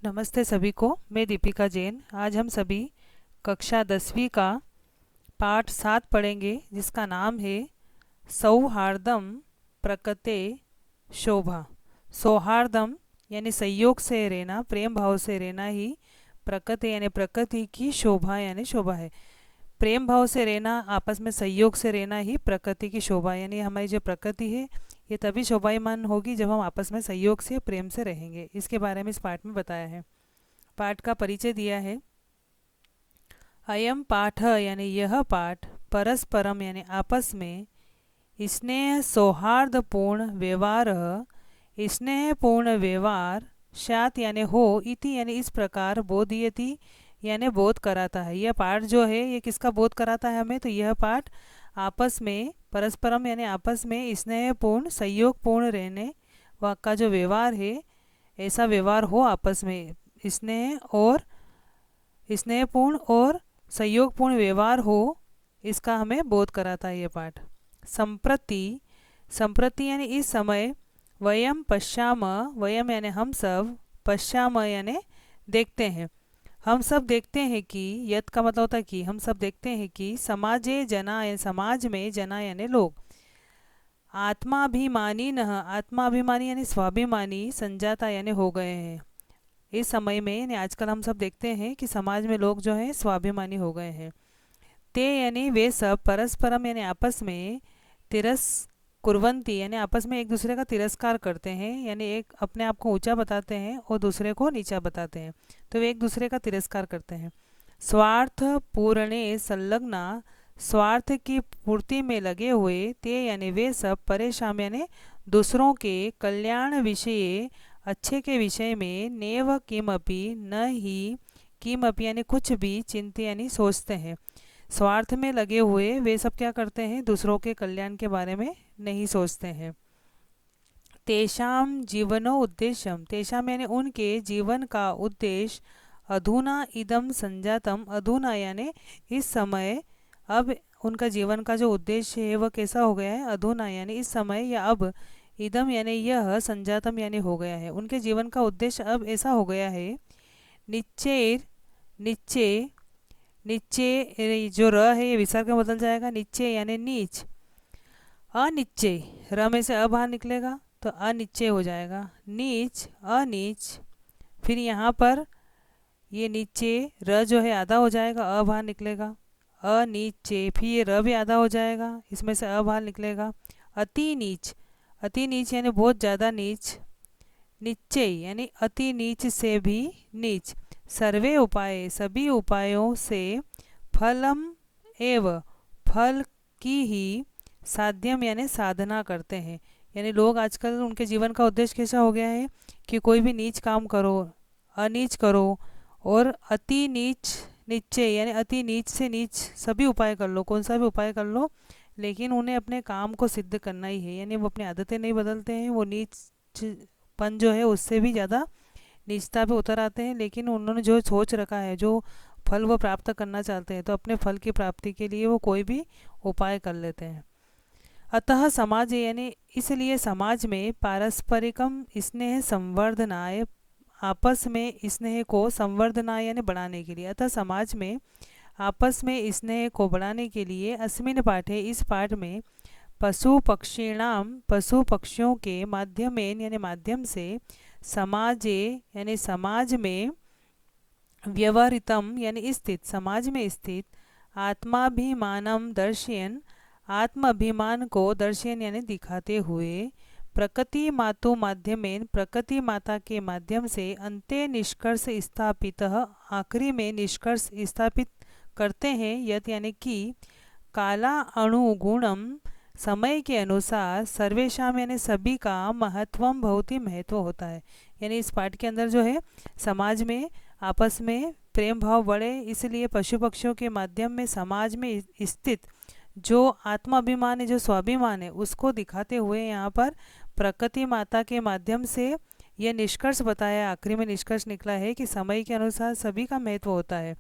नमस्ते सभी को। मैं दीपिका जैन। आज हम सभी कक्षा 10वीं का पाठ 7 पढ़ेंगे, जिसका नाम है सौहार्दम प्रकते शोभा। सौहार्दम यानी सहयोग से रहना, प्रेम भाव से रहना ही प्रकृति यानी प्रकृति की शोभा यानी शोभा है। प्रेम भाव से रहना, आपस में सहयोग से रहना ही प्रकृति की शोभा यानी हमारी जो प्रकृति है ये तभी शोभायमान होगी जब हम आपस में सहयोग से प्रेम से रहेंगे। इसके बारे में इस पाठ में बताया है। पाठ का परिचय दिया है। अयम पाठ यानी यह पाठ परस्परम यानी आपस में स्नेह सौहार्दपूर्ण व्यवहार, स्नेहपूर्ण व्यवहार शात यानी हो इति यानी इस प्रकार बोधयति यानी बोध कराता है। यह पाठ जो है ये किसका बोध कराता है हमें? तो यह पाठ आपस में परस्परम यानी आपस में स्नेहपूर्ण सहयोगपूर्ण रहने का जो व्यवहार है, ऐसा व्यवहार हो आपस में, स्नेहपूर्ण और सहयोगपूर्ण व्यवहार हो, इसका हमें बोध कराता है ये पाठ। संप्रति, संप्रति यानी इस समय, वयम पश्याम, वयम यानी हम सब, पश्याम यानी देखते हैं, हम सब देखते हैं कि, यत का मतलब होता है कि, हम सब देखते हैं कि समाजे जना यानी समाज में, जना यानी लोग, आत्माभिमानी न, आत्माभिमानी यानी स्वाभिमानी, संजाता यानी हो गए हैं। इस समय में यानी आजकल हम सब देखते हैं कि समाज में लोग जो हैं स्वाभिमानी हो गए हैं। ते यानी वे सब, परस्परम यानी आपस में, तिरस कुर्वंती यानी आपस में एक दूसरे का तिरस्कार करते हैं, यानी एक अपने आप को ऊंचा बताते हैं और दूसरे को नीचा बताते हैं, तो वे एक दूसरे का तिरस्कार करते हैं। स्वार्थ पूर्णे संलग्ना, स्वार्थ की पूर्ति में लगे हुए, ते यानी वे सब, परेशान यानी दूसरों के कल्याण विषय, अच्छे के विषय में, नेव किमपि न ही, किमपि यानी कुछ भी, चिंत यानी सोचते हैं। स्वार्थ में लगे हुए वे सब क्या करते हैं? दूसरों के कल्याण के बारे में नहीं सोचते हैं। तेषाम जीवनो उद्देश्यम, तेषाम यानी उनके जीवन का उद्देश्य, अधुना इदम संजातम, अधुना यानी इस समय, अब उनका जीवन का जो उद्देश्य है वह कैसा हो गया है? अधुना यानी इस समय या अब, इदम यानी यह, संजातम यानी हो गया है, उनके जीवन का उद्देश्य अब ऐसा हो गया है। निश्चय, नीचे, नीचे जो र है ये विसर्ग में बदल जाएगा, नीचे यानी नीच, अनिश्चय, र में से अ बाहर निकलेगा तो अनिश्चय हो जाएगा, नीच अनीच। फिर यहाँ पर ये नीचे र जो है आधा हो जाएगा, अ बाहर निकलेगा, अनीचे, फिर ये र भी आधा हो जाएगा, इसमें से अ बाहर निकलेगा, अति नीच, अति नीच यानी बहुत ज़्यादा नीच, निश्चय यानी अति नीच से भी नीच, सर्वे उपाय सभी उपायों से, फलम एव फल की ही, साध्यम यानी साधना करते हैं। यानी लोग आजकल उनके जीवन का उद्देश्य कैसा हो गया है कि कोई भी नीच काम करो, अनीच करो, और अति नीच, निश्चय यानी अति नीच से नीच सभी उपाय कर लो, कौन सा भी उपाय कर लो, लेकिन उन्हें अपने काम को सिद्ध करना ही है। यानी वो अपनी आदतें नहीं बदलते हैं, वो नीचपन जो है उससे भी ज़्यादा नीचता पे उतर आते हैं, लेकिन उन्होंने जो सोच रखा है, जो फल वो प्राप्त करना चाहते हैं, तो अपने फल की प्राप्ति के लिए वो कोई भी उपाय कर लेते हैं। अतः समाज यानी इसलिए समाज में पारस्परिकम स्नेह संवर्धनाय, आपस में स्नेह को संवर्धनाय यानी बढ़ाने के लिए, अतः समाज में आपस में स्नेह को बढ़ाने के लिए, अस्मिन पाठे इस पाठ में, पशु पक्षिणाम पशु पक्षियों के माध्यमेन यानी माध्यम से, समाजे यानी समाज में, व्यवहृतम यानी स्थित, समाज में स्थित, आत्माभिमानम दर्शयन, आत्म अभिमान को दर्शयन यानी दिखाते हुए, प्रकृति मातु माध्यमेन प्रकृति माता के माध्यम से, अंते निष्कर्ष स्थापित आखिरी में निष्कर्ष स्थापित करते हैं, यत यानी कि, काला अणुगुणम समय के अनुसार, सर्वेशाम यानी सभी का, महत्वम बहुत ही महत्व होता है। यानी इस पाठ के अंदर जो है समाज में आपस में प्रेम भाव बढ़े, इसलिए पशु पक्षियों के माध्यम में समाज में स्थित जो आत्माभिमान है, जो स्वाभिमान है, उसको दिखाते हुए यहाँ पर प्रकृति माता के माध्यम से यह निष्कर्ष बताया, आखिरी में निष्कर्ष निकला है कि समय के अनुसार सभी का महत्व होता है।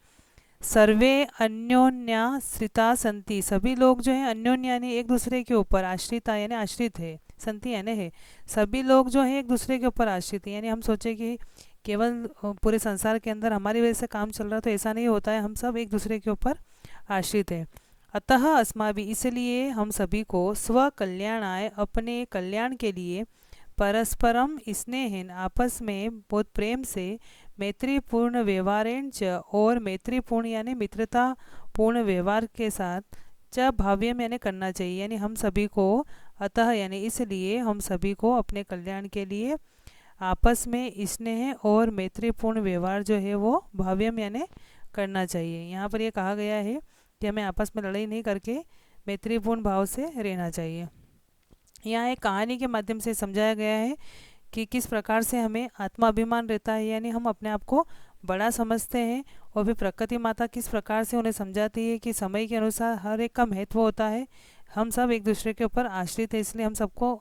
सर्वे अन्योन्याश्रिता संति, सभी लोग जो है अन्योन्य यानी एक दूसरे के ऊपर, आश्रिता यानी आश्रित है, संति यानी है, सभी लोग जो है एक दूसरे के ऊपर आश्रित है। यानी हम सोचे कि केवल पूरे संसार के अंदर हमारी वजह से काम चल रहा है, तो ऐसा नहीं होता है, हम सब एक दूसरे के ऊपर आश्रित हैं। अतः अस्माभि, इसलिए हम सभी को स्व कल्याणाय, अपने कल्याण के लिए, परस्परम स्नेहन, आपस में बहुत प्रेम से, मैत्रीपूर्ण व्यवहारेण च, और मैत्रीपूर्ण यानी मित्रता पूर्ण व्यवहार के साथ, च भाव्यम यानी करना चाहिए। यानी हम सभी को, अतः यानी इसलिए, हम सभी को अपने कल्याण के लिए आपस में स्नेह और मैत्रीपूर्ण व्यवहार जो है वो भाव्यम यानी करना चाहिए। यहाँ पर ये कहा गया है कि हमें आपस में लड़ाई नहीं करके मैत्रीपूर्ण भाव से रहना चाहिए। यहाँ एक कहानी के माध्यम से समझाया गया है कि किस प्रकार से हमें आत्माभिमान रहता है, यानी हम अपने आप को बड़ा समझते हैं, और फिर प्रकृति माता किस प्रकार से उन्हें समझाती है कि समय के अनुसार हर एक का महत्व होता है, हम सब एक दूसरे के ऊपर आश्रित है, इसलिए हम सबको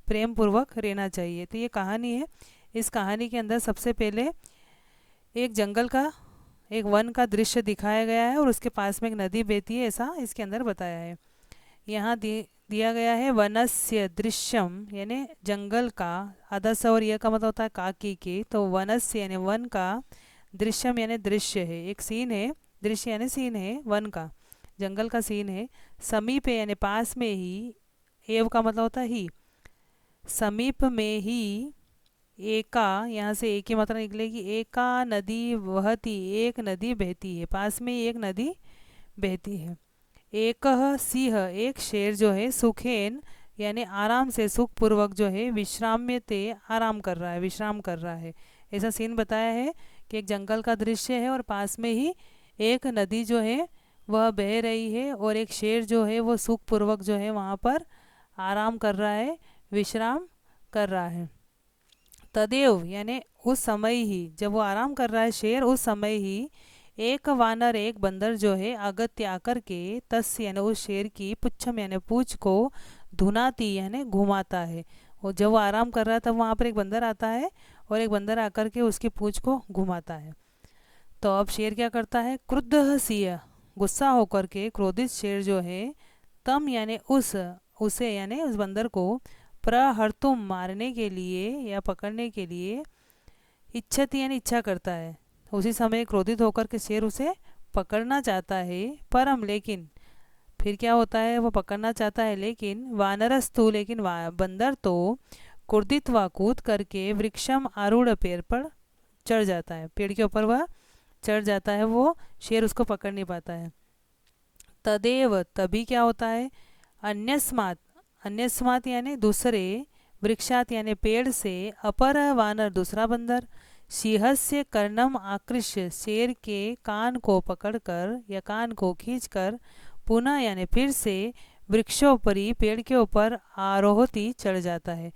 प्रेम पूर्वक रहना चाहिए। तो ये कहानी है। इस कहानी के अंदर सबसे पहले एक जंगल का, एक वन का दृश्य दिखाया गया है, और उसके पास में एक नदी बहती है, ऐसा इसके अंदर बताया है। यहाँ दिया गया है वनस्य दृश्यम, यानी जंगल का, आधा स और यह का मतलब होता है काकी के, तो वनस्य यानी वन का, दृश्यम यानी दृश्य है, एक सीन है, दृश्य यानी सीन है वन का, जंगल का सीन है। समीप यानी पास में ही, एव का मतलब होता है ही, समीप में ही, एका, यहाँ से एक की मात्रा निकलेगी, एका नदी वहती, एक नदी बहती है, पास में ही एक नदी बहती है। एक सिंह, एक शेर जो है, सुखेन यानी आराम से, सुखपूर्वक जो है, विश्राम्यते आराम कर रहा है, विश्राम कर रहा है, ऐसा सीन बताया है कि एक जंगल का दृश्य है और पास में ही एक नदी जो है वह बह रही है, और एक शेर जो है वो सुखपूर्वक जो है वहाँ पर आराम कर रहा है, विश्राम कर रहा है। तदेव यानी उस समय ही, जब वो आराम कर रहा है शेर, उस समय ही एक वानर, एक बंदर जो है, अगत्य आकर के, तस्य यानी उस शेर की, पुच्छम यानी पूछ को, धुनाती यानी घुमाता है। और जब वो आराम कर रहा है तब वहाँ पर एक बंदर आता है, और एक बंदर आकर के उसकी पूछ को घुमाता है। तो अब शेर क्या करता है, क्रुद्ध सिंह, गुस्सा होकर के, क्रोधित शेर जो है, तम यानी उसे यानी उस बंदर को, प्रहर्तुम मारने के लिए या पकड़ने के लिए, इच्छति यानी इच्छा करता है। उसी समय क्रोधित होकर के शेर उसे पकड़ना चाहता है, परम लेकिन, फिर क्या होता है, वो पकड़ना चाहता है, लेकिन वानरस्तु, लेकिन बंदर तो, क्रोधित व कूद करके, वृक्षम आरूढ़, पेड़ पर चढ़ जाता है, पेड़ के ऊपर वह चढ़ जाता है, वो शेर उसको पकड़ नहीं पाता है। तदेव तभी क्या होता है, अन्यस्मात्, अन्यस्मात् यानी दूसरे, वृक्षात यानी पेड़ से, अपर वानर दूसरा बंदर, सिंहस्य कर्णम आकृष्य, शेर के कान को पकड़कर या कान को खींचकर, पुनः यानी फिर से, वृक्षोपरि पेड़ के ऊपर, आरोहती चढ़ जाता है।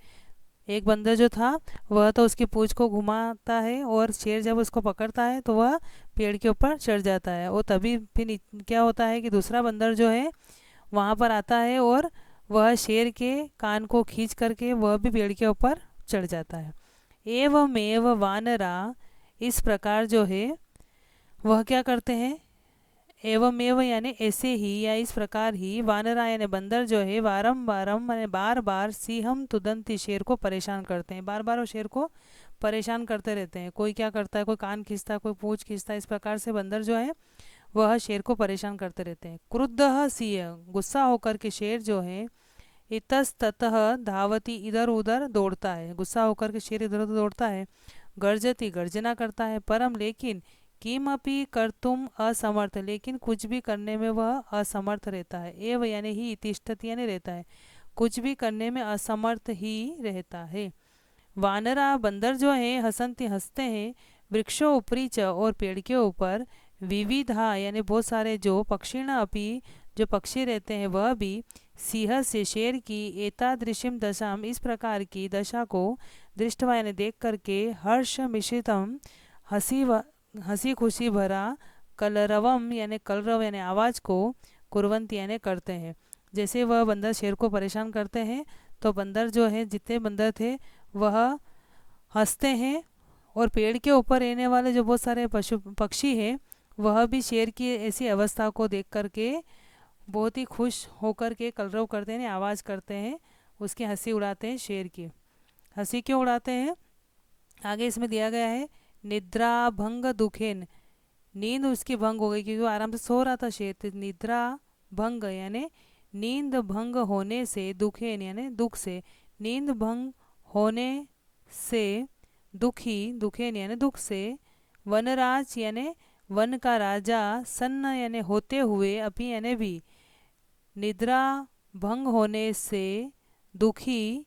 एक बंदर जो था वह तो उसकी पूंछ को घुमाता है, और शेर जब उसको पकड़ता है तो वह पेड़ के ऊपर चढ़ जाता है। और तभी फिर क्या होता है कि दूसरा बंदर जो है वहाँ पर आता है, और वह शेर के कान को खींच करके वह भी पेड़ के ऊपर चढ़ जाता है। एवमेव वानरा, इस प्रकार जो है वह क्या करते हैं, एवमेव यानी ऐसे ही या इस प्रकार ही, वानरा यानी बंदर जो है, वारम यानी बार बार, सिंहम तुदंती, शेर को परेशान करते हैं, बार बार वो शेर को परेशान करते रहते हैं। कोई क्या करता है, कोई कान खींचता है, कोई पूंछ खींचता है, इस प्रकार से बंदर जो है वह शेर को परेशान करते रहते हैं। क्रुद्ध सिंह, गुस्सा होकर के शेर जो है, इतस्ततः धावती, इधर उधर दौड़ता है, गुस्सा होकर के शेर इधर उधर दौड़ता है। गर्जती, गर्जना करता है, परम लेकिन, किमपि कर्तुम असमर्थ, लेकिन कुछ भी करने में वह असमर्थ रहता है। एव यानी ही, तिष्ठति यानी रहता है, कुछ भी करने में असमर्थ ही रहता है। वानरा बंदर जो है, हसंती हंसते हैं, वृक्षों ऊपरी च, और पेड़ के ऊपर, विविधा यानी बहुत सारे, जो पक्षिण अपि, जो पक्षी रहते हैं वह भी, सिंह से शेर की, एतादृशिम दशाम, इस प्रकार की दशा को, दृष्टवा यानी देख करके, हर्ष मिश्रितम, हंसी खुशी भरा, कलरवम यानी कलरव यानी आवाज़ को, कुरवंत यानी करते हैं। जैसे वह बंदर शेर को परेशान करते हैं, तो बंदर जो है, जितने बंदर थे वह हंसते हैं, और पेड़ के ऊपर रहने वाले जो बहुत सारे पशु पक्षी हैं वह भी शेर की ऐसी अवस्था को देख करके बहुत ही खुश होकर के कलरव करते हैं, आवाज़ करते हैं, उसकी हंसी उड़ाते हैं। शेर की हंसी क्यों उड़ाते हैं, आगे इसमें दिया गया है निद्रा भंग दुखेन, नींद उसकी भंग हो गई क्योंकि वो आराम से सो रहा था शेर। तो निद्रा भंग यानी नींद भंग होने से, दुखेन यानी दुख से, नींद भंग होने से, दुखी दुखेन यानी दुख से, वनराज यानी वन का राजा, सन्न यानी होते हुए, अपी यानी भी, निद्रा भंग होने से दुखी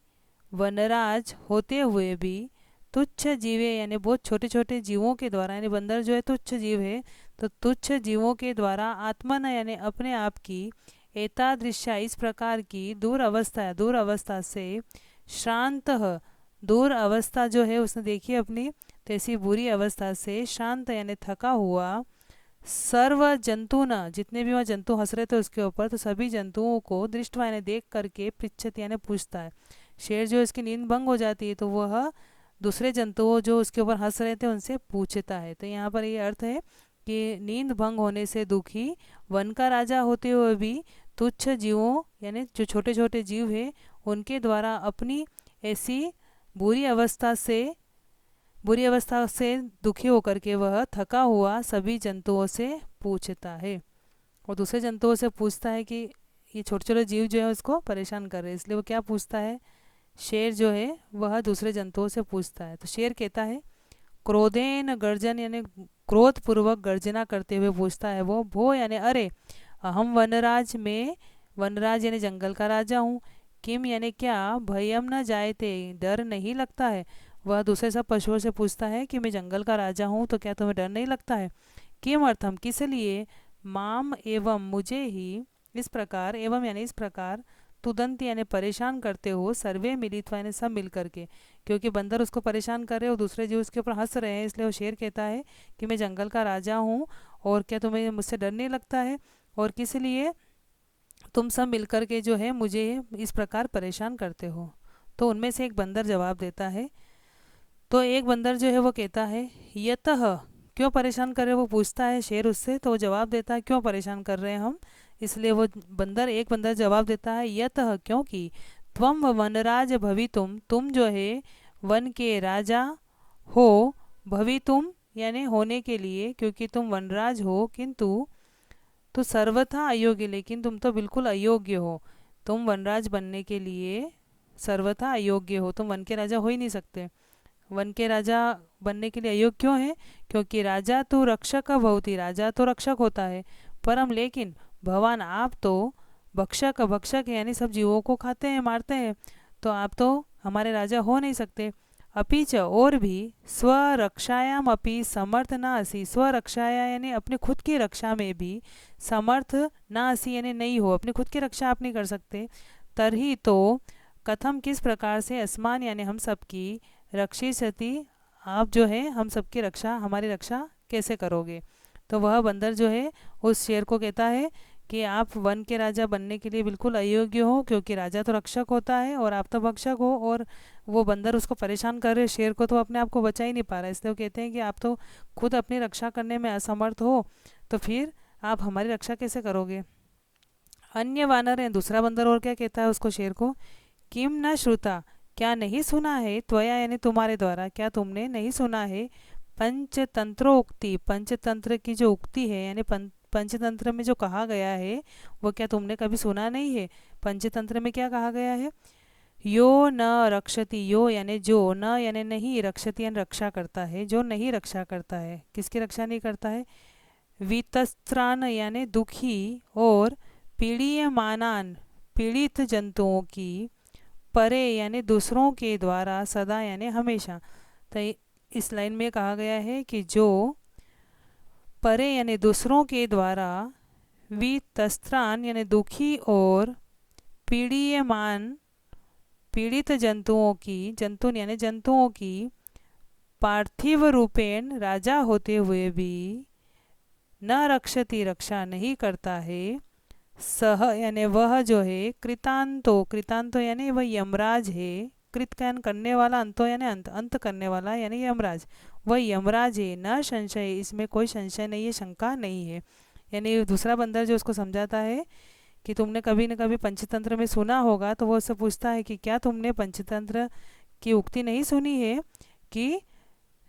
वनराज होते हुए भी, तुच्छ जीवे यानी बहुत छोटे छोटे जीवों के द्वारा, यानी बंदर जो है तुच्छ जीव है, तो तुच्छ जीवों के द्वारा, आत्मन यानी अपने आप की, एतादृशा इस प्रकार की, दूर अवस्था, दूर अवस्था से, श्रांत दूर अवस्था जो है उसने देखी अपनी, तो ऐसी बुरी अवस्था से, शांत यानी थका हुआ, सर्व जंतु न, जितने भी वहाँ जंतु हंस रहे थे उसके ऊपर, तो सभी जंतुओं को दृष्टवा यानी देख करके, पृच्छत यानी पूछता है। शेर जो इसकी नींद भंग हो जाती है तो वह दूसरे जंतुओं जो उसके ऊपर हंस रहे थे उनसे पूछता है। तो यहाँ पर ये अर्थ है कि नींद भंग होने से दुखी, वन का राजा होते हुए भी, तुच्छ जीवों यानी जो छोटे छोटे जीव है उनके द्वारा अपनी ऐसी बुरी अवस्था से, बुरी अवस्था से दुखी होकर के वह थका हुआ सभी जंतुओं से पूछता है। और दूसरे जंतुओं से पूछता है कि ये छोटे छोटे जीव जो है उसको परेशान कर रहे हैं, इसलिए वो क्या पूछता है, शेर जो है वह दूसरे जंतुओं से पूछता है। तो शेर कहता है, क्रोधेन गर्जन यानी क्रोध पूर्वक गर्जना करते हुए पूछता है वो, भो यानी अरे, अहम वनराज में, वनराज यानी जंगल का राजा हूँ, किम यानी क्या, भयम न जायते डर नहीं लगता है। वह दूसरे सब पशुओं से पूछता है कि मैं जंगल का राजा हूँ तो क्या तुम्हें डर नहीं लगता है। किम अर्थम किस लिए, माम एवं मुझे ही, इस प्रकार, एवं यानी इस प्रकार, तुदंत यानी परेशान करते हो, सर्वे मिलित यानी सब मिल करके, क्योंकि बंदर उसको परेशान कर रहे हो, दूसरे जीव उसके ऊपर हंस रहे हैं, इसलिए वो शेर कहता है कि मैं जंगल का राजा हूँ और क्या तुम्हें मुझसे डर नहीं लगता है, और किस लिए तुम सब मिलकर के जो है मुझे इस प्रकार परेशान करते हो। तो उनमें से एक बंदर जवाब देता है। तो एक बंदर जो है वो कहता है, यतः क्यों परेशान कर रहे हो, वो पूछता है शेर उससे, तो वो जवाब देता है क्यों परेशान कर रहे हैं हम, इसलिए वो बंदर, एक बंदर जवाब देता है, यतः क्योंकि, त्वम वनराज भवितुम, तुम जो है वन के राजा हो, भवितुम यानी होने के लिए, क्योंकि तुम वनराज हो, किंतु तो सर्वथा अयोग्य, लेकिन तुम तो बिल्कुल अयोग्य हो, तुम वनराज बनने के लिए सर्वथा अयोग्य हो, तुम वन के राजा हो ही नहीं सकते। वन के राजा बनने के लिए अयोग्य क्यों है, क्योंकि राजा तो रक्षक भवती, राजा तो रक्षक होता है, परम लेकिन, भवान आप तो, भक्षक, भक्षक यानी सब जीवों को खाते हैं मारते हैं, तो आप तो हमारे राजा हो नहीं सकते। अपीच और भी, स्वरक्षायाम अपि समर्थ ना असी, स्वरक्षाया यानी अपने खुद की रक्षा में भी, समर्थ ना असी यानी नहीं हो, अपनी खुद की रक्षा आप नहीं कर सकते, तरही तो कथम किस प्रकार से, अस्मान यानी हम सबकी, रक्षी सती आप जो है हम सबकी रक्षा, हमारी रक्षा कैसे करोगे। तो वह बंदर जो है उस शेर को कहता है कि आप वन के राजा बनने के लिए बिल्कुल अयोग्य हो, क्योंकि राजा तो रक्षक होता है और आप तो भक्षक हो, और वो बंदर उसको परेशान कर रहे शेर को, तो अपने आप को बचा ही नहीं पा रहा है, इसलिए वो कहते हैं कि आप तो खुद अपनी रक्षा करने में असमर्थ हो, तो फिर आप हमारी रक्षा कैसे करोगे। अन्य वानर है, दूसरा बंदर और क्या कहता है उसको, शेर को, किम न श्रुता, क्या नहीं सुना है, त्वया यानी तुम्हारे द्वारा, क्या तुमने नहीं सुना है, पंचतंत्रोक्ति, पंचतंत्र की जो उक्ति है यानी पंचतंत्र में जो कहा गया है वो क्या तुमने कभी सुना नहीं है। पंचतंत्र में क्या कहा गया है, यो न रक्षति, यो यानी जो, न यानी नहीं, रक्षति यानी रक्षा करता है, जो नहीं रक्षा करता है, किसकी रक्षा नहीं करता है, वितस्त्रान यानी दुखी, और पीड़ीयमानान पीड़ित जंतुओं की, परे यानी दूसरों के द्वारा, सदा यानी हमेशा। तो इस लाइन में कहा गया है कि जो परे यानी दूसरों के द्वारा, वितस्त्रान यानी दुखी, और पीड़ीयमान पीड़ित जंतुओं की, जंतु यानी जंतुओं की, पार्थिव रूपेण राजा होते हुए भी, न रक्षति रक्षा नहीं करता है, सह यानी वह जो है, कृतांतो, कृतांतो यानी वह यमराज है, कृत का करने वाला, अंतो यानी अंत, अंत करने वाला यानी यमराज, वह यमराज है, न संशय, इसमें कोई संशय नहीं है, शंका नहीं है। यानी दूसरा बंदर जो उसको समझाता है कि तुमने कभी न कभी पंचतंत्र में सुना होगा, तो वो उससे पूछता है कि क्या तुमने पंचतंत्र की उक्ति नहीं सुनी है कि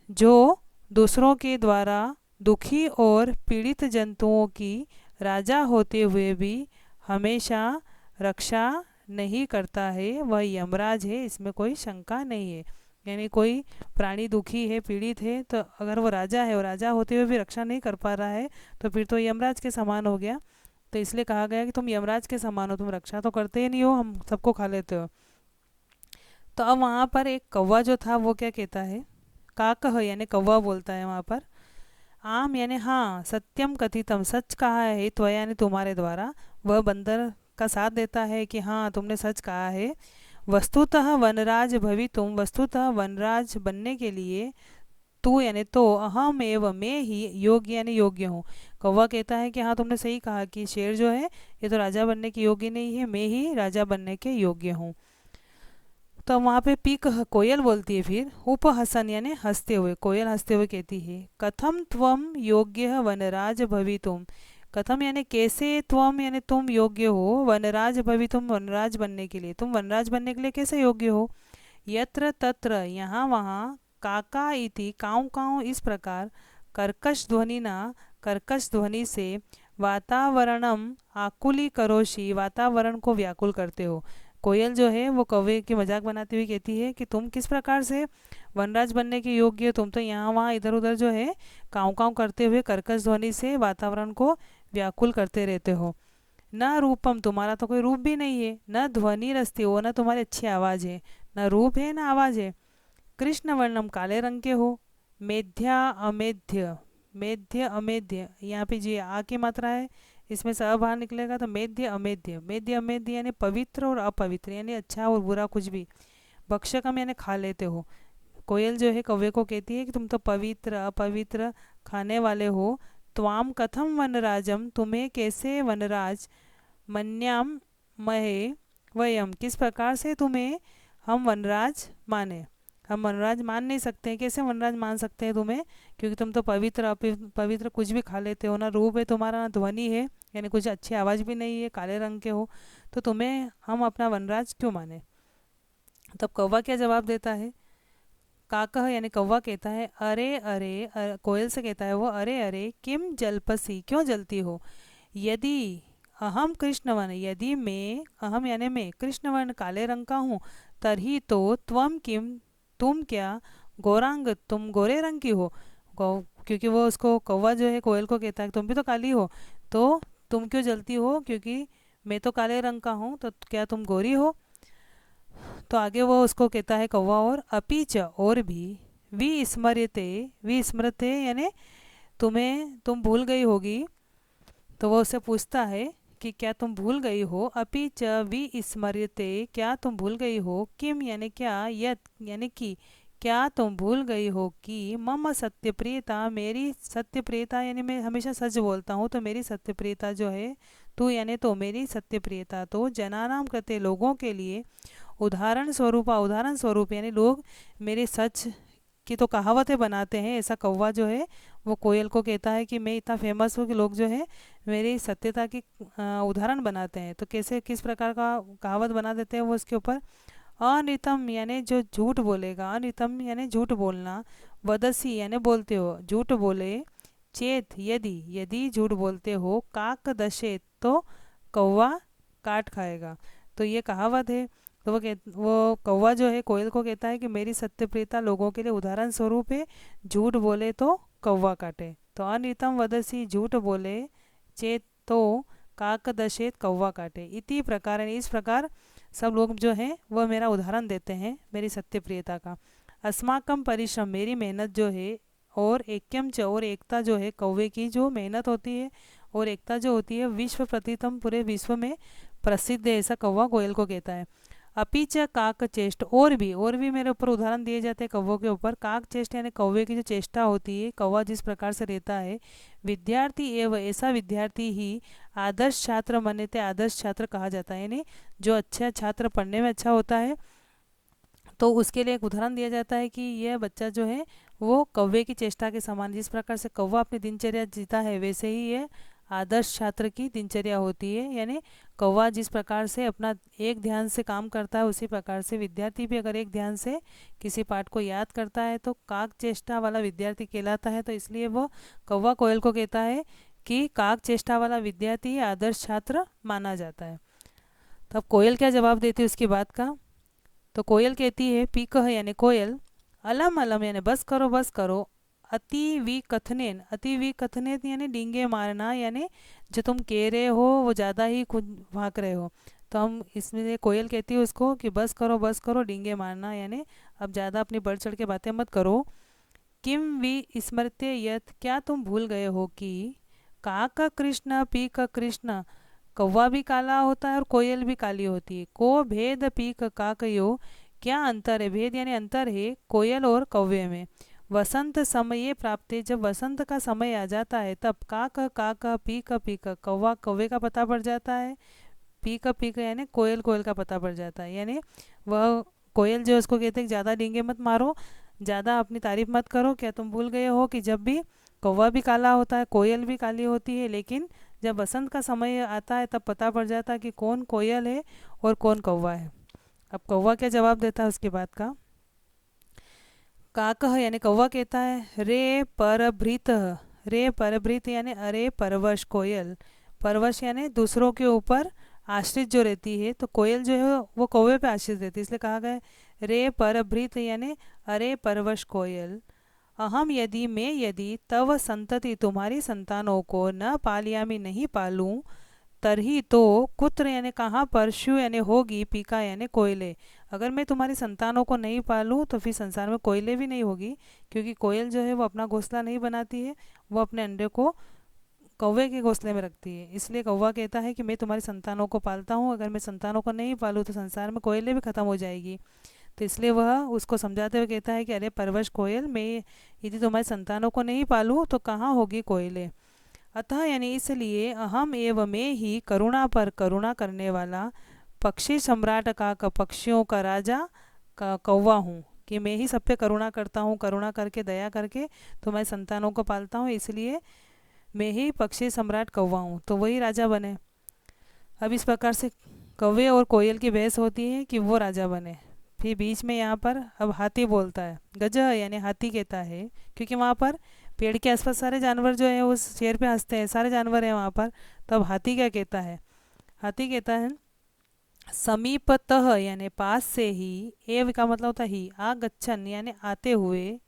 जो दूसरों के द्वारा दुखी और पीड़ित जंतुओं की राजा होते हुए भी हमेशा रक्षा नहीं करता है, वह यमराज है, इसमें कोई शंका नहीं है। यानी कोई प्राणी दुखी है, पीड़ित है, तो अगर वो राजा है और राजा होते हुए भी रक्षा नहीं कर पा रहा है तो फिर तो यमराज के समान हो गया। तो इसलिए कहा गया कि तुम यमराज के समान हो, तुम रक्षा तो करते ही नहीं हो, हम सबको खा लेते हो। तो अब वहाँ पर एक कौवा जो था वो क्या कहता है, काकह यानी कौवा बोलता है वहाँ पर, आम यानी हाँ, सत्यम कथितम सच कहा है, त्वया यानी तुम्हारे द्वारा, वह बंदर का साथ देता है कि हाँ तुमने सच कहा है। वस्तुतः वनराज भवितुम, वस्तुतः वनराज बनने के लिए, तू यानी तो, अहम एवं मैं ही, योग्य यानी योग्य हूँ। कौवा कहता है कि हाँ तुमने सही कहा कि शेर जो है ये तो राजा बनने के योग्य नहीं है, मैं ही राजा बनने के योग्य हूँ। तो वहाँ पे पीक कोयल बोलती है फिर, उपहसन यानी हंसते हुए, कोयल हंसते हुए कहती है, कथम त्वम योग्य वनराज भवितुम, कथम यानी कैसे, त्वम यानी तुम योग्य हो, वनराज भवितुम वनराज बनने के लिए, तुम वनराज बनने के लिए कैसे योग्य हो। यत्र तत्र यहाँ वहाँ, काका इति काऊ काऊ इस प्रकार, कर्कश ध्वनि ना, कर्कश ध्वनि से, वातावरणम आकुली करोशी वातावरण को व्याकुल करते हो। कोयल जो है वो कौवे की मजाक बनाती हुई कहती है कि तुम किस प्रकार से वनराज बनने के योग्य हो, तुम तो यहाँ वहाँ इधर उधर जो है काँव काँव करते हुए कर्कश ध्वनि से वातावरण को व्याकुल करते रहते हो। न रूपम तुम्हारा तो कोई रूप भी नहीं है, न ध्वनि रस्ती हो, न तुम्हारी अच्छी आवाज़ है, न रूप है न आवाज़ है। कृष्ण वर्णम काले रंग के हो, मेध्या अमेध्य, मेध्य अमेध्य, यहाँ पे जी आ की मात्रा है, इसमें स बाहर निकलेगा तो मेध्य अमेध्य, मेध्य अमेध्य यानी पवित्र और अपवित्र यानी अच्छा और बुरा कुछ भी, भक्षकम यानी खा लेते हो। कोयल जो है कौवे को कहती है कि तुम तो पवित्र अपवित्र खाने वाले हो। त्वाम कथम वनराजम तुम्हें कैसे वनराज, मन्याम महे वयम किस प्रकार से तुम्हें हम वनराज माने, हम वनराज मान नहीं सकते हैं, कैसे वनराज मान सकते हैं तुम्हें, क्योंकि तुम तो पवित्र पवित्र कुछ भी खा लेते हो, ना रूप है तुम्हारा ना ध्वनि है, यानी कुछ अच्छी आवाज़ भी नहीं है, काले रंग के हो, तो तुम्हें हम अपना वनराज क्यों माने। तब कौवा क्या जवाब देता है, काकह यानी कौवा कहता है, अरे अरे, कोयल से कहता है वो, अरे अरे किम जलपसी क्यों जलती हो, यदि अहम कृष्णवन यदि मैं, अहम यानी मैं, कृष्णवर्ण काले रंग का हूँ, तरही तो त्वम किम तुम क्या, गौरांग तुम गोरे रंग की हो। क्योंकि वो उसको कौवा जो है कोयल को कहता है तुम भी तो काली हो, तो तुम क्यों जलती हो, क्योंकि मैं तो काले रंग का हूँ, तो क्या तुम गोरी हो। तो आगे वो उसको कहता है कौवा, और अपीच और भी, विस्मृते यानी तुम्हें तुम भूल गई होगी। तो वो उससे पूछता है कि क्या तुम भूल गई हो, अपि च विस्मर्यते क्या तुम भूल गई हो, किम यानी क्या, यत यानी कि क्या तुम भूल गई हो कि मम सत्यप्रियता मेरी सत्यप्रियता यानी मैं हमेशा सच बोलता हूँ, तो मेरी सत्यप्रियता जो है, तू यानी तो मेरी सत्यप्रियता तो जनानाम कृते लोगों के लिए, उदाहरण स्वरूप यानी लोग मेरे सच की तो कहावतें बनाते हैं। ऐसा कौवा जो है वो कोयल को कहता है कि मैं इतना फेमस हूँ कि लोग जो है मेरी सत्यता की उदाहरण बनाते हैं। तो कैसे किस प्रकार का कहावत बना देते हैं वो उसके ऊपर, अनितम यानी जो झूठ बोलेगा, अनितम यानी झूठ बोलना, वदसी यानी बोलते हो, झूठ बोले, चेत यदि, यदि झूठ बोलते हो, काक दशेत तो कौवा काट खाएगा। तो ये कहावत है। तो वो कौवा जो है कोयल को कहता है कि मेरी सत्यप्रियता लोगों के लिए उदाहरण स्वरूप है, झूठ बोले तो कौवा काटे। तो अनितम वदसी झूठ बोले, चेत तो काक दशेत कौवा काटे, इति प्रकार इस प्रकार सब लोग जो हैं वह मेरा उदाहरण देते हैं मेरी सत्यप्रियता का। अस्माकम परिश्रम मेरी मेहनत जो है, और ऐक्यम च और एकता जो है, कौवे की जो मेहनत होती है और एकता जो होती है, विश्व प्रतितम पूरे विश्व में प्रसिद्ध है, ऐसा कौवा कोयल को कहता है। अपीच काक चेष्ट और भी मेरे ऊपर उदाहरण दिए जाते हैं कौवों के ऊपर। काक चेष्ट यानी कौवे की जो चेष्टा होती है, कौवा जिस प्रकार से रहता है, विद्यार्थी एवं ऐसा विद्यार्थी ही आदर्श छात्र मान्यते, आदर्श छात्र कहा जाता है, यानी जो अच्छा छात्र पढ़ने में अच्छा होता है, तो उसके लिए एक उदाहरण दिया जाता है कि यह बच्चा जो है वो कौवे की चेष्टा के समान, जिस प्रकार से कौवा अपनी दिनचर्या जीता है वैसे ही ये आदर्श छात्र की दिनचर्या होती है। यानी कौवा जिस प्रकार से अपना एक ध्यान से काम करता है, उसी प्रकार से विद्यार्थी भी अगर एक ध्यान से किसी पाठ को याद करता है तो काक चेष्टा वाला विद्यार्थी कहलाता है। तो इसलिए वो कौवा कोयल को कहता है कि काक चेष्टा वाला विद्यार्थी आदर्श छात्र माना जाता है। तो अब कोयल क्या जवाब देती है उसकी बात का। तो कोयल कहती है पीकह यानी कोयल, अलम अलम यानी बस करो, अति विकथनेन, अति विकथनेन यानी डींगे मारना, यानी जो तुम कह रहे हो वो ज़्यादा ही खुद भाग रहे हो। तो हम इसमें कोयल कहती है उसको कि बस करो डींगे मारना, यानी अब ज़्यादा अपनी बढ़ चढ़ के बातें मत करो। किम वि स्मृत्य यत, क्या तुम भूल गए हो कि काक कृष्ण पीक कृष्ण, कौवा भी काला होता है और कोयल भी काली होती है। को भेद पीक काकयो, क्या अंतर है, भेद यानी अंतर है कोयल और कौवे में। वसंत समय प्राप्ति, जब वसंत का समय आ जाता है तब काक काक पीक पीक, कौवा कौवे का पता पड़ जाता है, पीक पीक यानी कोयल कोयल का पता पड़ जाता है। यानी वह कोयल जो उसको कहते हैं ज़्यादा डींगे मत मारो, ज़्यादा अपनी तारीफ मत करो, क्या तुम भूल गए हो कि जब भी कौवा भी काला होता है, कोयल भी काली होती है, लेकिन जब बसंत का समय आता है तब पता पड़ जाता है कि कौन कोयल है और कौन कौवा है। अब कौवा क्या जवाब देता है उसके बाद का। काकह यानी कौवा कहता है रे परभृत, रे परभृत यानी अरे परवश कोयल, परवश यानी दूसरों के ऊपर आश्रित जो रहती है, तो कोयल जो है वो कौवे पे आश्रित रहती है, इसलिए कहा गया रे परभृत यानी अरे परवश कोयल। अहम यदि, मैं यदि, तव संतति तुम्हारी संतानों को न पालयामी नहीं पालूं, तरही तो कुत्र यानी कहाँ पर, शु यानी होगी, पीका यानी कोयले, अगर मैं तुम्हारी संतानों को नहीं पालूं तो फिर संसार में कोयले भी नहीं होगी, क्योंकि कोयल जो है वो अपना घोंसला नहीं बनाती है, वो अपने अंडे को कौवे के घोंसले में रखती है। इसलिए कौवा कहता है कि मैं तुम्हारी संतानों को पालता हूँ, अगर मैं संतानों को नहीं पालूँ तो संसार में कोयले भी ख़त्म हो जाएगी। तो इसलिए वह उसको समझाते हुए कहता है कि अरे परवश कोयल, मैं यदि तुम्हारी संतानों को नहीं पालूँ तो कहाँ होगी कोयले। अतः यानी इसलिए अहम एवं मैं ही करुणा पर करुणा करने वाला, पक्षी सम्राट का पक्षियों का राजा का कौवा हूँ, कि मैं ही सब पे करुणा करता हूँ, करुणा करके दया करके तुम्हारी संतानों को पालता हूँ, इसलिए मैं ही पक्षी सम्राट कौवा हूँ, तो वही राजा बने। अब इस प्रकार से कौवे और कोयल की बहस होती है कि वो राजा बने। फिर बीच में यहाँ पर अब हाथी बोलता है, गज यानी हाथी कहता है, क्योंकि वहाँ पर पेड़ के आसपास सारे जानवर जो है उस शेर पे हंसते हैं, सारे जानवर हैं वहाँ पर। तो अब हाथी क्या कहता है, हाथी कहता है समीपतः यानी पास से ही, एव का मतलब होता ही, आगच्छन यानी आते हुए,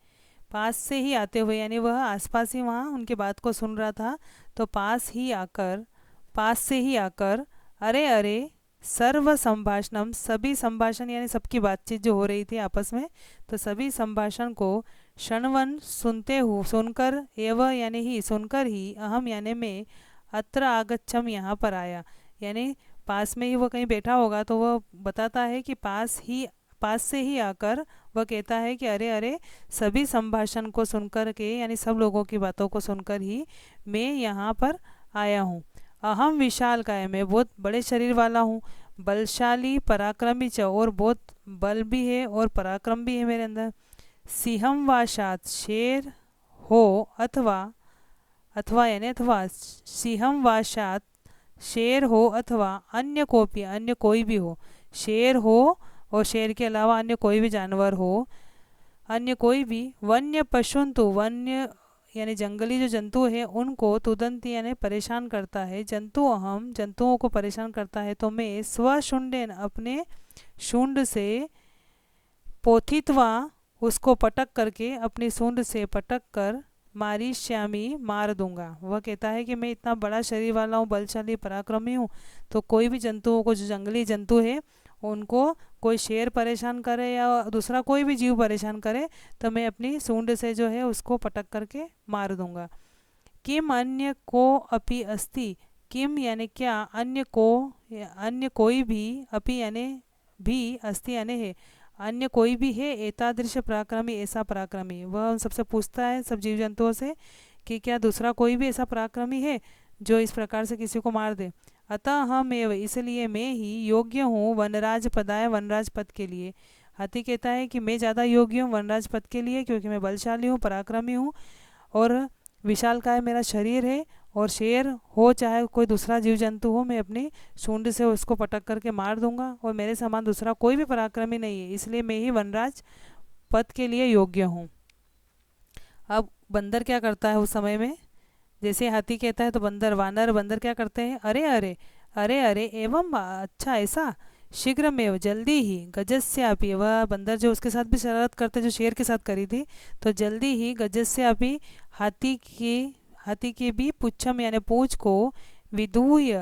पास से ही आते हुए यानी वह आसपास ही वहाँ उनकी बात को सुन रहा था, तो पास ही आकर, पास से ही आकर, अरे अरे सर्व संभाषणम, सभी संभाषण यानी सबकी बातचीत जो हो रही थी आपस में, तो सभी संभाषण को शृण्वन सुनते हुए, सुनकर, एवं यानी ही सुनकर ही, अहम यानी मैं, अत्र आगच्छम यहाँ पर आया, यानी पास में ही वो कहीं बैठा होगा तो वह बताता है कि पास से ही आकर वह कहता है कि अरे अरे सभी संभाषण को सुनकर के, यानी सब लोगों की बातों को सुनकर ही मैं यहाँ पर आया हूँ। अहम विशाल का है, मैं बहुत बड़े शरीर वाला हूँ, बलशाली पराक्रमी च, और बहुत बल भी है और पराक्रम भी है मेरे अंदर। सिंहम वाशात, शेर हो अथवा, अथवा यानी अथवा, सिंहम वाशात शेर हो, अथवा अन्य कोपी अन्य कोई भी हो, शेर हो और शेर के अलावा अन्य कोई भी जानवर हो, अन्य कोई भी, वन्य पशुंतु, वन्य यानी जंगली जो जंतु है उनको, तुदंती यानी परेशान करता है, जंतु अहम जंतुओं को परेशान करता है, तो मैं स्वशुंडेन अपने शुंड से, पोथित्वा उसको पटक करके, अपनी सूंड से पटक कर, मारी श्यामी मार दूंगा। वह कहता है कि मैं इतना बड़ा शरीर वाला हूँ, बलशाली पराक्रमी हूँ, तो कोई भी जंतुओं को, जो जंगली जंतु है उनको कोई शेर परेशान करे या दूसरा कोई भी जीव परेशान करे, तो मैं अपनी सूंड से जो है उसको पटक करके मार दूंगा। किम अन्य को अपि अस्ति, किम यानी क्या, अन्य को अन्य कोई भी, अपि यानी भी, अस्ति यानी है, अन्य कोई भी है, एतादृश पराक्रमी ऐसा पराक्रमी, वह उन सबसे पूछता है सब जीव जंतुओं से कि क्या दूसरा कोई भी ऐसा पराक्रमी है जो इस प्रकार से किसी को मार दे। अतः हम एवं, इसलिए मैं ही योग्य हूँ वनराज पदाय, वनराज पद के लिए। हाथी कहता है कि मैं ज़्यादा योग्य हूँ वनराज पद के लिए, क्योंकि मैं बलशाली हूँ, पराक्रमी हूँ और विशाल का मेरा शरीर है और शेर हो चाहे कोई दूसरा जीव जंतु हो, मैं अपनी सूंड से उसको पटक करके मार दूंगा, और मेरे समान दूसरा कोई भी पराक्रमी नहीं है, इसलिए मैं ही वनराज पद के लिए योग्य हूँ। अब बंदर क्या करता है उस समय में, जैसे हाथी कहता है तो बंदर क्या करते हैं, अरे अरे, अरे अरे, एवं अच्छा ऐसा, शीघ्र में जल्दी ही, गजस्यापि, वह बंदर जो उसके साथ भी शरारत करते जो शेर के साथ करी थी, तो जल्दी ही गजस्यापि, हाथी की हाथी की भी पुच्छम यानी पूंछ को, विदूय,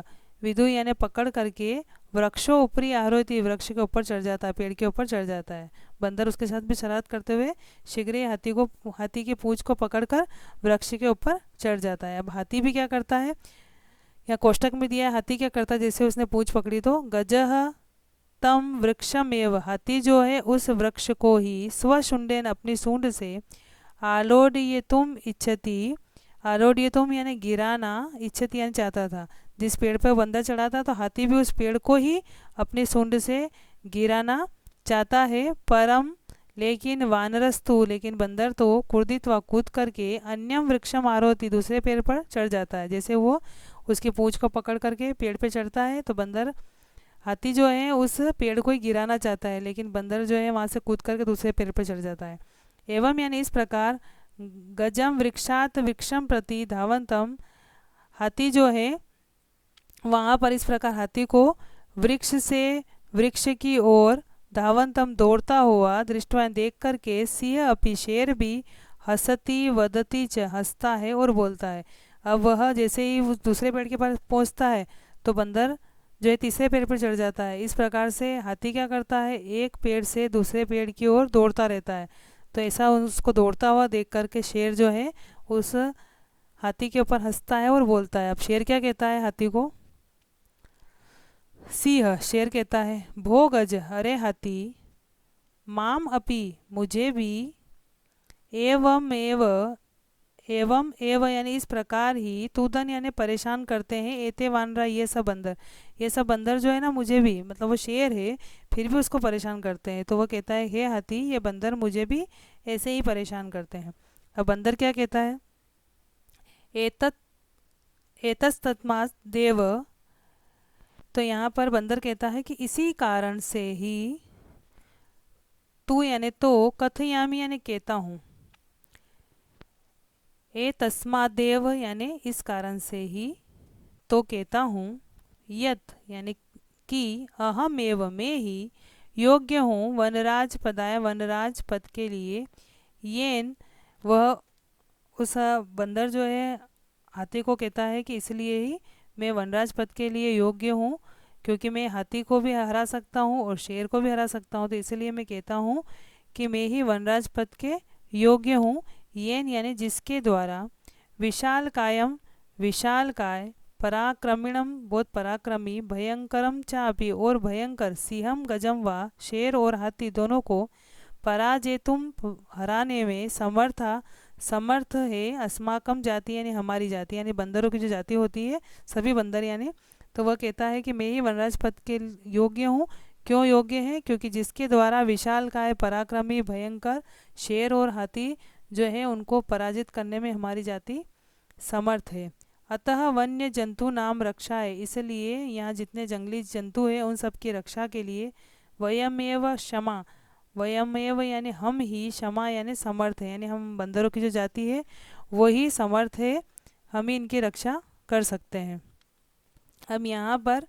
विदूय यानी पकड़ करके, वृक्षों ऊपरी आरोहति, वृक्ष के ऊपर चढ़ जाता है, पेड़ के ऊपर चढ़ जाता है। बंदर उसके साथ भी शरारत करते हुए शीघ्र ही हाथी की पूंछ को पकड़कर वृक्ष के ऊपर चढ़ जाता है। अब हाथी भी क्या करता है, या कोष्टक में दिया है हाथी क्या करता है, जैसे उसने पूंछ पकड़ी तो गजह तम वृक्षमेव, हाथी जो है उस वृक्ष को ही स्वशुंडेन अपनी सूंड से, आलोड्यतुम इच्छति, आलोड्यतुम यानी गिराना, इच्छति यानी चाहता था, जिस पेड़ पर बंदर चढ़ा था तो हाथी भी उस पेड़ को ही अपनी सूंड से गिराना चाहता है। परम लेकिन वानरस्तु, लेकिन बंदर तो क्रोधित व कूद करके अन्यम वृक्षम आरोहति, दूसरे पेड़ पर चढ़ जाता है। जैसे वो उसकी पूंछ को पकड़ करके पेड़ पे चढ़ता है तो बंदर, हाथी जो है उस पेड़ को ही गिराना चाहता है, लेकिन बंदर जो है वहाँ से कूद करके दूसरे पेड़ पर चढ़ जाता है। एवं यानी इस प्रकार, गजम वृक्षात वृक्षम प्रति धावंतम, हाथी जो है वहाँ पर इस प्रकार हाथी को वृक्ष से वृक्ष की ओर धावंतम दौड़ता हुआ दृष्टवा देख करके, सिंह अपि शेर भी, हसती वदती च, हंसता है और बोलता है। अब वह जैसे ही उस दूसरे पेड़ के पास पहुँचता है तो बंदर जो है तीसरे पेड़ पर चढ़ जाता है। इस प्रकार से हाथी क्या करता है, एक पेड़ से दूसरे पेड़ की ओर दौड़ता रहता है। तो ऐसा उसको दौड़ता हुआ देख करके शेर जो है उस हाथी के ऊपर हंसता है और बोलता है। अब शेर क्या कहता है हाथी को, सिंह शेर कहता है, भो गज, अरे हाथी, माम अपि मुझे भी, एवं एव, एवं एव यानी इस प्रकार ही, तूदन यानी परेशान करते हैं, एते वानरा ये सब बंदर, ये सब बंदर जो है ना मुझे भी, मतलब वो शेर है फिर भी उसको परेशान करते हैं। तो वो कहता है, हे हाथी, ये बंदर मुझे भी ऐसे ही परेशान करते हैं। अब बंदर क्या कहता है, एतत् एतस्तस्मात् देव, तो यहाँ पर बंदर कहता है कि इसी कारण से ही, तू यानी तो, कथयामी यानी कहता हूँ, ए तस्मादेव यानी इस कारण से ही, तो कहता हूँ, यत यानी कि, अहम एव मैं ही, योग्य हूँ, वनराज पदाय वनराज पद के लिए, येन वह उस बंदर जो है हाथी को कहता है कि इसलिए ही मैं वनराज पद के लिए योग्य हूँ, क्योंकि मैं हाथी को भी हरा सकता हूँ और शेर को भी हरा सकता हूँ, तो इसलिए मैं कहता हूँ कि मैं ही वनराज पद के योग्य हूँ। येन यानी जिसके द्वारा, विशाल कायम विशाल काय, पराक्रमिणम बहुत पराक्रमी, भयंकरम चापी और भयंकर, सिंहम गजम व शेर और हाथी दोनों को, पराजेतुम हराने में, समर्थ है, अस्माकम जाति यानी हमारी जाति, यानी बंदरों की जो जाति होती है सभी बंदर यानी, तो वह कहता है कि मैं ही वनराज पद के योग्य हूँ। क्यों योग्य है, क्योंकि जिसके द्वारा विशाल काय, पराक्रमी, भयंकर, शेर और हाथी जो है उनको पराजित करने में हमारी जाति समर्थ है। अतः वन्य जंतु नाम रक्षा है, इसलिए यहाँ जितने जंगली जंतु हैं उन सब की रक्षा के लिए, वयमेव क्षमा, वयमेव यानी हम ही, क्षमा यानी समर्थ है, यानी हम बंदरों की जो जाति है वही समर्थ है, हम ही इनकी रक्षा कर सकते हैं। अब यहाँ पर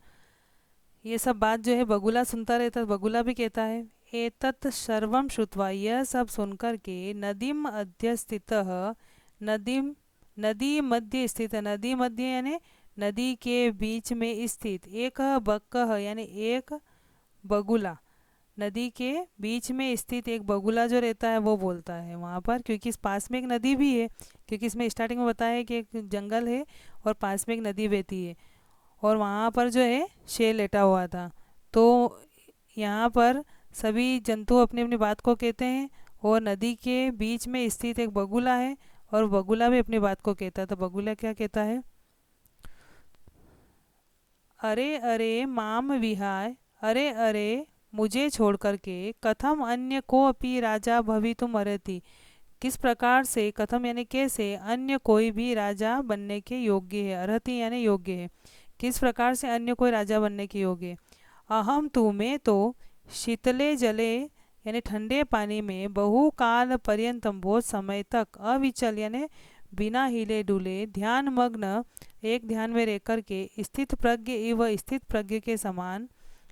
ये सब बात जो है बगुला सुनता रहता है। बगुला भी कहता है, एतत् सर्वम श्रुत्वा, यह सब सुनकर के, नदीम अध्य स्थितः, नदीम नदी मध्य स्थित, नदी मध्य यानी नदी के बीच में स्थित, एक बक्कह यानी एक बगुला, नदी के बीच में स्थित एक बगुला जो रहता है वो बोलता है वहाँ पर, क्योंकि इस पास में एक नदी भी है, क्योंकि इसमें स्टार्टिंग में बताया है कि एक जंगल है और पास में एक नदी बहती है और वहाँ पर जो है शेर लेटा हुआ था। तो यहाँ पर सभी जंतु अपनी अपनी बात को कहते हैं और नदी के बीच में स्थित एक बगुला है और बगुला भी अपनी बात को कहता है। तो बगुला क्या कहता है, अरे अरे माम विहाय, अरे अरे मुझे छोड़ करके, कथम अन्य को अपि राजा भवितुम अर्हति, किस प्रकार से, कथम यानी कैसे, अन्य कोई भी राजा बनने के योग्य है, अर्हति यानी योग्य है, किस प्रकार से अन्य कोई राजा बनने के योग्य है। अहम तू, मैं तो, शीतले जले यानी ठंडे पानी में, बहुकाल पर्यंतम बहुत समय तक, अविचल यानी बिना हिले डुले, ध्यान मग्न एक ध्यान में रह करके, स्थित प्रज्ञ इव स्थित प्रज्ञ के समान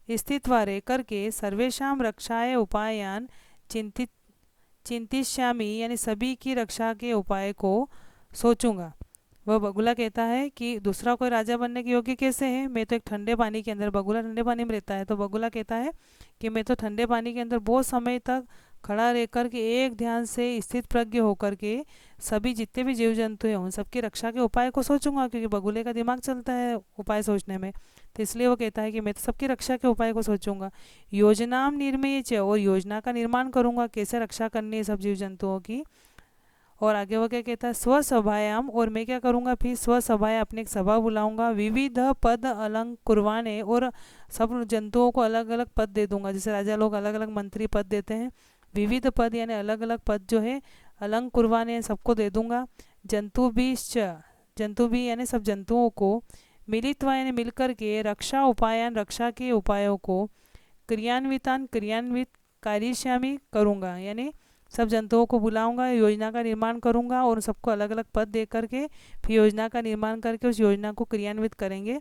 स्थित व रह करके, सर्वेशाम रक्षाय उपायान चिंतित चिंतिष्यामि यानी सभी की रक्षा के उपाय को सोचूंगा। वह बगुला कहता है कि दूसरा कोई राजा बनने के योग्य कैसे है, मैं तो एक ठंडे पानी के अंदर, बगुला ठंडे पानी में रहता है, तो बगुला कहता है कि मैं तो ठंडे पानी के अंदर बहुत समय तक खड़ा रह कर के एक ध्यान से स्थित प्रज्ञ होकर के सभी जितने भी जीव जंतु हैं उन सबकी रक्षा के उपाय को सोचूंगा, क्योंकि बगुले का दिमाग चलता है उपाय सोचने में। तो इसलिए वो कहता है कि मैं तो सबकी रक्षा के उपाय को सोचूंगा। योजनाम निर्मय च, और योजना का निर्माण करूंगा कैसे रक्षा करनी है सब जीव जंतुओं की। और आगे वो क्या कहता है, स्वसभायाम, और मैं क्या करूँगा फिर, स्वसभाया अपनी एक सभा बुलाऊंगा, विविध पद अलंकुरवाने, और सब जंतुओं को अलग अलग पद दे दूंगा, जैसे राजा लोग अलग अलग मंत्री पद देते हैं, विविध पद यानी अलग अलग पद जो है अलंकुरवाने सबको दे दूंगा। जंतु भी, जंतु भी यानी सब जंतुओं को, मिलित्वा यानी मिलकर के, रक्षा उपायान रक्षा के उपायों को, क्रियान्वितान क्रियान्वित, कार्यश्यामी करूँगा यानी सब जंतुओं को बुलाऊंगा, योजना का निर्माण करूंगा और सबको अलग अलग पद दे करके फिर योजना का निर्माण करके उस योजना को क्रियान्वित करेंगे।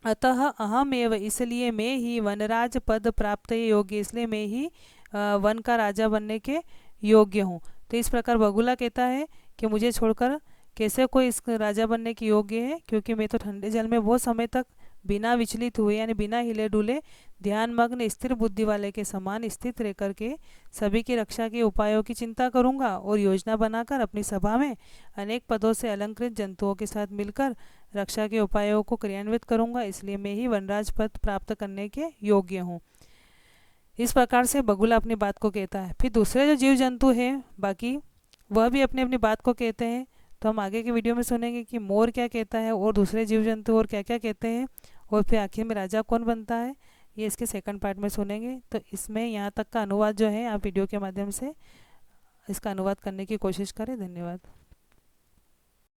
अतः अहम एव, इसलिए मैं ही वनराज पद प्राप्त योग्य, इसलिए मैं ही वन का राजा बनने के योग्य हूँ। तो इस प्रकार बगुला कहता है कि मुझे छोड़कर कैसे कोई इस राजा बनने के योग्य है, क्योंकि मैं तो ठंडे जल में बहुत समय तक बिना विचलित हुए यानी बिना हिले डुले ध्यान मग्न स्थिर बुद्धि वाले के समान स्थित रह करके सभी की रक्षा के उपायों की चिंता करूंगा और योजना बनाकर अपनी सभा में अनेक पदों से अलंकृत जंतुओं के साथ मिलकर रक्षा के उपायों को क्रियान्वित करूंगा, इसलिए मैं ही वनराज पद प्राप्त करने के योग्य हूँ। इस प्रकार से बगुला अपनी बात को कहता है। फिर दूसरे जो जीव जंतु हैं बाकी, वह भी अपनी अपनी बात को कहते हैं। तो हम आगे के वीडियो में सुनेंगे कि मोर क्या कहता है और दूसरे जीव जंतु और क्या क्या कहते हैं, और फिर आखिर में राजा कौन बनता है, ये इसके सेकंड पार्ट में सुनेंगे। तो इसमें यहाँ तक का अनुवाद जो है आप वीडियो के माध्यम से इसका अनुवाद करने की कोशिश करें। धन्यवाद।